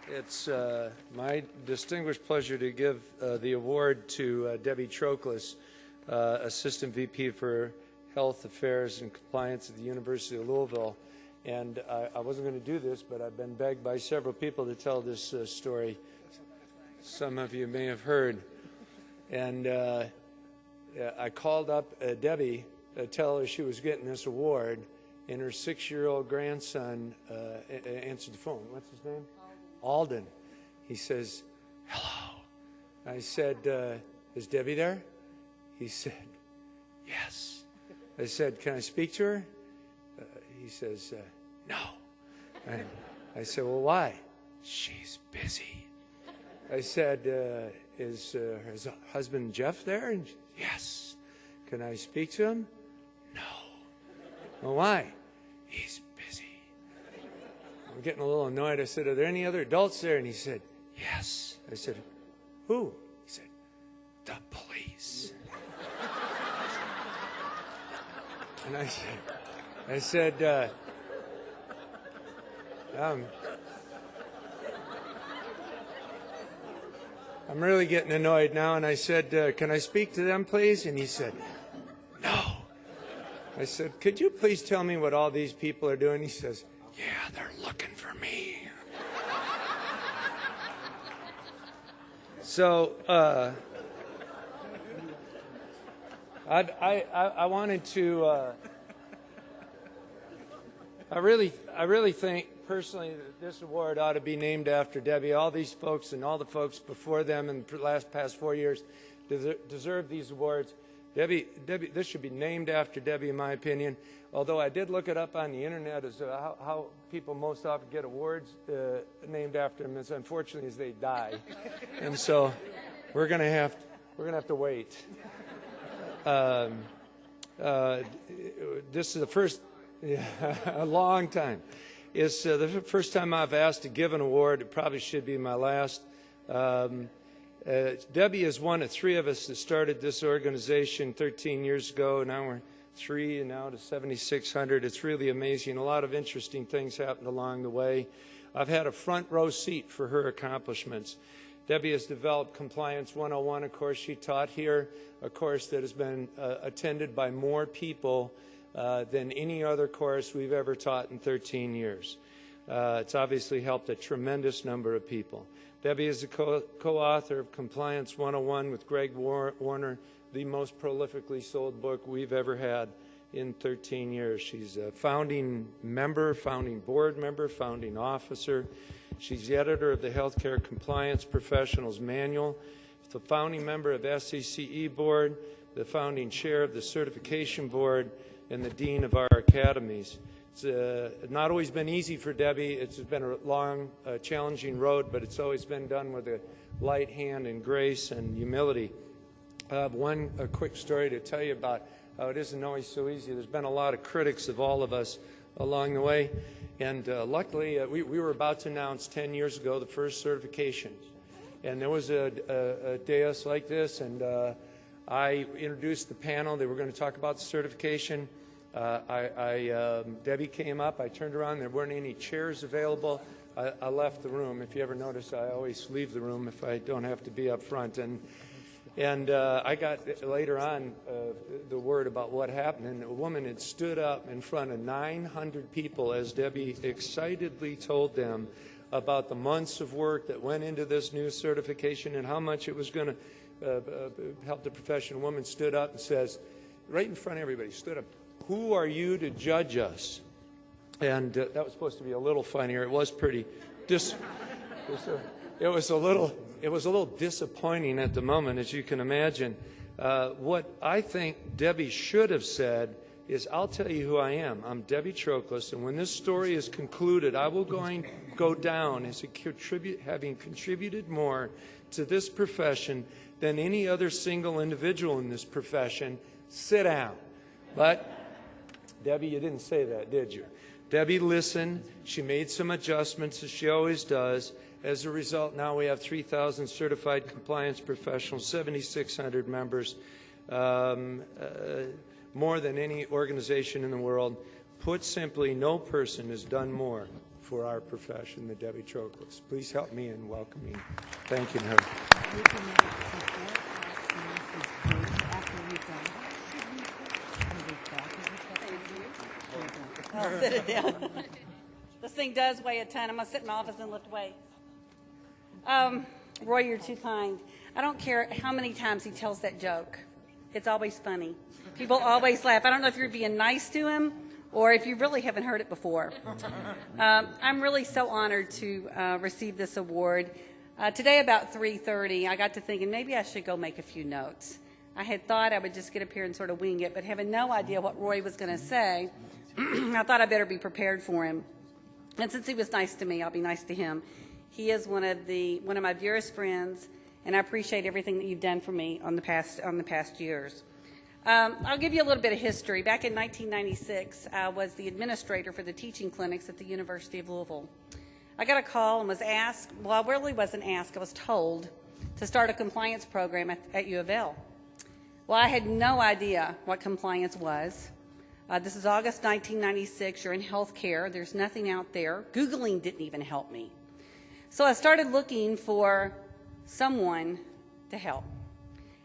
It's my distinguished pleasure to give the award to Debbie Troklus, Assistant VP for Health Affairs and Compliance at the University of Louisville. And I wasn't going to do this, but I've been begged by several people to tell this story. Some of you may have heard. And I called up Debbie to tell her she was getting this award, and her 6-year-old grandson answered the phone. What's his name? Alden. He says, "Hello." I said, "Is Debbie there?" He said, "Yes." I said, "Can I speak to her?" He says, "No." I said, "Well, why?" "She's busy." I said, "Is her husband Jeff there?" And "Yes." "Can I speak to him?" "No." "Well, why?" "He's busy." I'm getting a little annoyed. I said, "Are there any other adults there?" And he said, "Yes." I said, "Who?" He said, "The police." And I said, I'm really getting annoyed now. And I said, "Can I speak to them, please?" And he said, "No." I said, "Could you please tell me what all these people are doing?" He says, "Yeah, they're looking for me." So I wanted to. I really think personally that this award ought to be named after Debbie. All these folks and all the folks before them in the past 4 years deserve these awards. Debbie, this should be named after Debbie, in my opinion. Although I did look it up on the internet as how people most often get awards named after them. Is unfortunately as they die, and so we're gonna have to wait. This is the first, a long time. It's the first time I've asked to give an award. It probably should be my last. Debbie is one of 3 of us that started this organization 13 years ago. Now we're 3 and now to 7,600. It's really amazing. A lot of interesting things happened along the way. I've had a front row seat for her accomplishments. Debbie has developed Compliance 101, a course she taught here, a course that has been attended by more people than any other course we've ever taught in 13 years. It's obviously helped a tremendous number of people. Debbie is the co-author of Compliance 101 with Greg Warner, the most prolifically sold book we've ever had in 13 years. She's a founding member, founding board member, founding officer. She's the editor of the Healthcare Compliance Professionals Manual, the founding member of SCCE Board, the founding chair of the Certification Board, and the dean of our academies. It's not always been easy for Debbie. It's been a long, challenging road, but it's always been done with a light hand and grace and humility. I have one quick story to tell you about how it isn't always so easy. There's been a lot of critics of all of us along the way, and luckily we were about to announce 10 years ago the first certifications. And there was a dais like this, and I introduced the panel. They were going to talk about the certification. Debbie came up. I turned around. There weren't any chairs available. I left the room. If you ever notice, I always leave the room if I don't have to be up front. And I got later on the word about what happened. And a woman had stood up in front of 900 people as Debbie excitedly told them about the months of work that went into this new certification and how much it was going to help the profession. A woman stood up and says, right in front of everybody, stood up, "Who are you to judge us?" And that was supposed to be a little funnier. It was pretty it was a little disappointing at the moment, as you can imagine. What I think Debbie should have said is, "I'll tell you who I am. I'm Debbie Troklus, and when this story is concluded, I will go down as having contributed more to this profession than any other single individual in this profession. Sit down." But Debbie, you didn't say that, did you? Debbie listened. She made some adjustments, as she always does. As a result, now we have 3,000 certified compliance professionals, 7,600 members, more than any organization in the world. Put simply, no person has done more for our profession, the Debbie Troklus. Please help me in welcoming, thanking her. I'll sit it down. This thing does weigh a ton. I'm going to sit in my office and lift weights. Roy, you're too kind. I don't care how many times he tells that joke. It's always funny. People always laugh. I don't know if you're being nice to him or if you really haven't heard it before. I'm really so honored to receive this award. Today about 3:30, I got to thinking maybe I should go make a few notes. I had thought I would just get up here and sort of wing it, but having no idea what Roy was going to say, I thought I better be prepared for him. And since he was nice to me, I'll be nice to him. He is one of my dearest friends, and I appreciate everything that you've done for me on the past years. I'll give you a little bit of history. Back in 1996, I was the administrator for the teaching clinics at the University of Louisville. I got a call and was asked, well, I really wasn't asked, I was told to start a compliance program at U of L. Well, I had no idea what compliance was. This is August 1996. You're in healthcare. There's nothing out there. Googling didn't even help me. So I started looking for someone to help.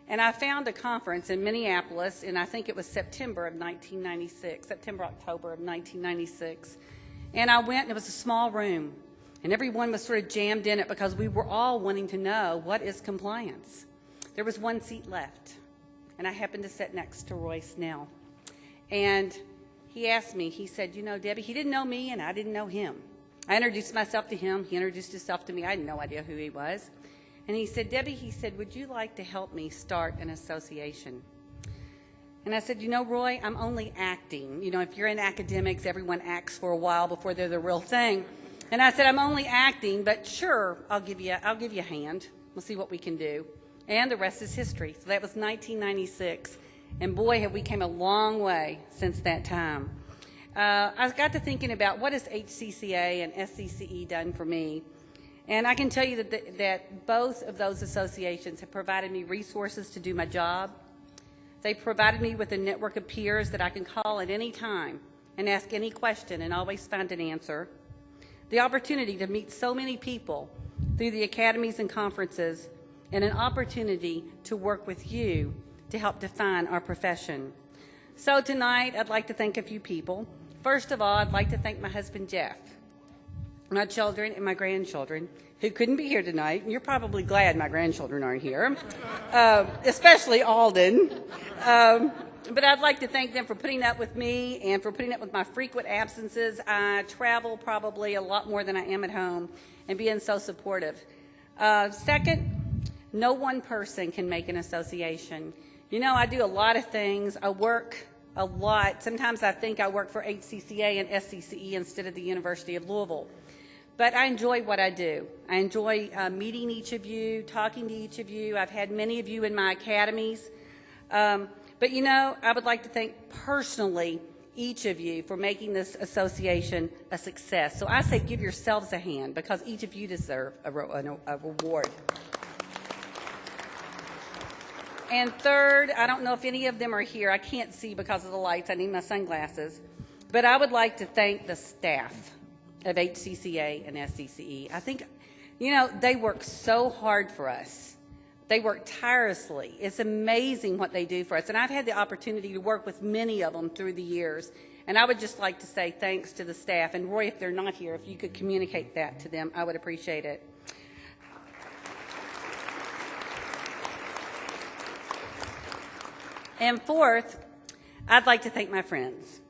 And I found a conference in Minneapolis, and I think it was September, October of 1996. And I went, and it was a small room. And everyone was sort of jammed in it because we were all wanting to know, what is compliance? There was one seat left. And I happened to sit next to Roy Snell. And he asked me, he said, you know, Debbie, he didn't know me and I didn't know him. I introduced myself to him. He introduced himself to me. I had no idea who he was. And he said, Debbie, he said, would you like to help me start an association? And I said, you know, Roy, I'm only acting. You know, if you're in academics, everyone acts for a while before they're the real thing. And I said, I'm only acting, but sure, I'll give you a hand. We'll see what we can do. And the rest is history. So that was 1996. And boy, have we come a long way since that time. I got to thinking about what has HCCA and SCCE done for me. And I can tell you that both of those associations have provided me resources to do my job. They provided me with a network of peers that I can call at any time and ask any question and always find an answer. The opportunity to meet so many people through the academies and conferences, and an opportunity to work with you to help define our profession. So tonight, I'd like to thank a few people. First of all, I'd like to thank my husband, Jeff, my children and my grandchildren, who couldn't be here tonight. And you're probably glad my grandchildren aren't here, especially Alden. But I'd like to thank them for putting up with me and for putting up with my frequent absences. I travel probably a lot more than I am at home, and being so supportive. Second, no one person can make an association. You know, I do a lot of things. I work a lot. Sometimes I think I work for HCCA and SCCE instead of the University of Louisville. But I enjoy what I do. I enjoy meeting each of you, talking to each of you. I've had many of you in my academies. But, you know, I would like to thank personally each of you for making this association a success. So I say give yourselves a hand, because each of you deserve a reward. And third, I don't know if any of them are here. I can't see because of the lights. I need my sunglasses. But I would like to thank the staff of HCCA and SCCE. I think, you know, they work so hard for us. They work tirelessly. It's amazing what they do for us. And I've had the opportunity to work with many of them through the years. And I would just like to say thanks to the staff. And Roy, if they're not here, if you could communicate that to them, I would appreciate it. And fourth, I'd like to thank my friends.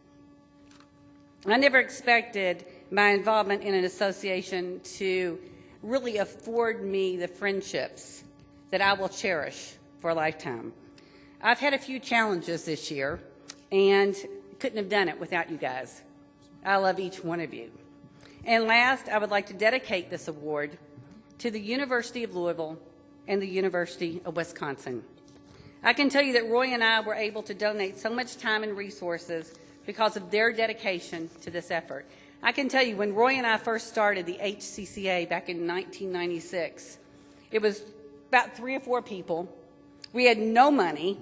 I never expected my involvement in an association to really afford me the friendships that I will cherish for a lifetime. I've had a few challenges this year and couldn't have done it without you guys. I love each one of you. And last, I would like to dedicate this award to the University of Louisville and the University of Wisconsin. I can tell you that Roy and I were able to donate so much time and resources because of their dedication to this effort. I can tell you, when Roy and I first started the HCCA back in 1996, it was about 3 or 4 people. We had no money.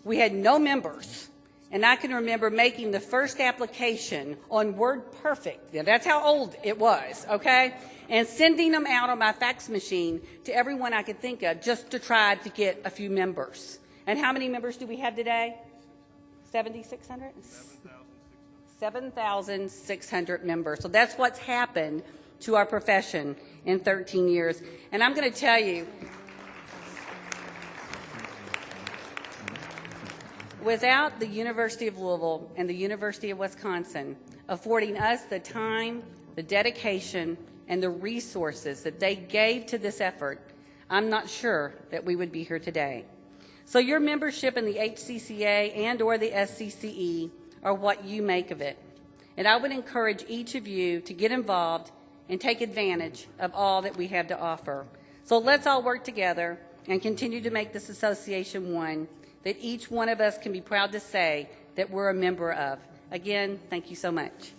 We had no members. And I can remember making the first application on WordPerfect. Now, that's how old it was, okay? And sending them out on my fax machine to everyone I could think of just to try to get a few members. And how many members do we have today? 7,600? 7,600 members. So that's what's happened to our profession in 13 years. And I'm going to tell you, without the University of Louisville and the University of Wisconsin affording us the time, the dedication, and the resources that they gave to this effort, I'm not sure that we would be here today. So your membership in the HCCA and or the SCCE are what you make of it. And I would encourage each of you to get involved and take advantage of all that we have to offer. So let's all work together and continue to make this association one that each one of us can be proud to say that we're a member of. Again, thank you so much.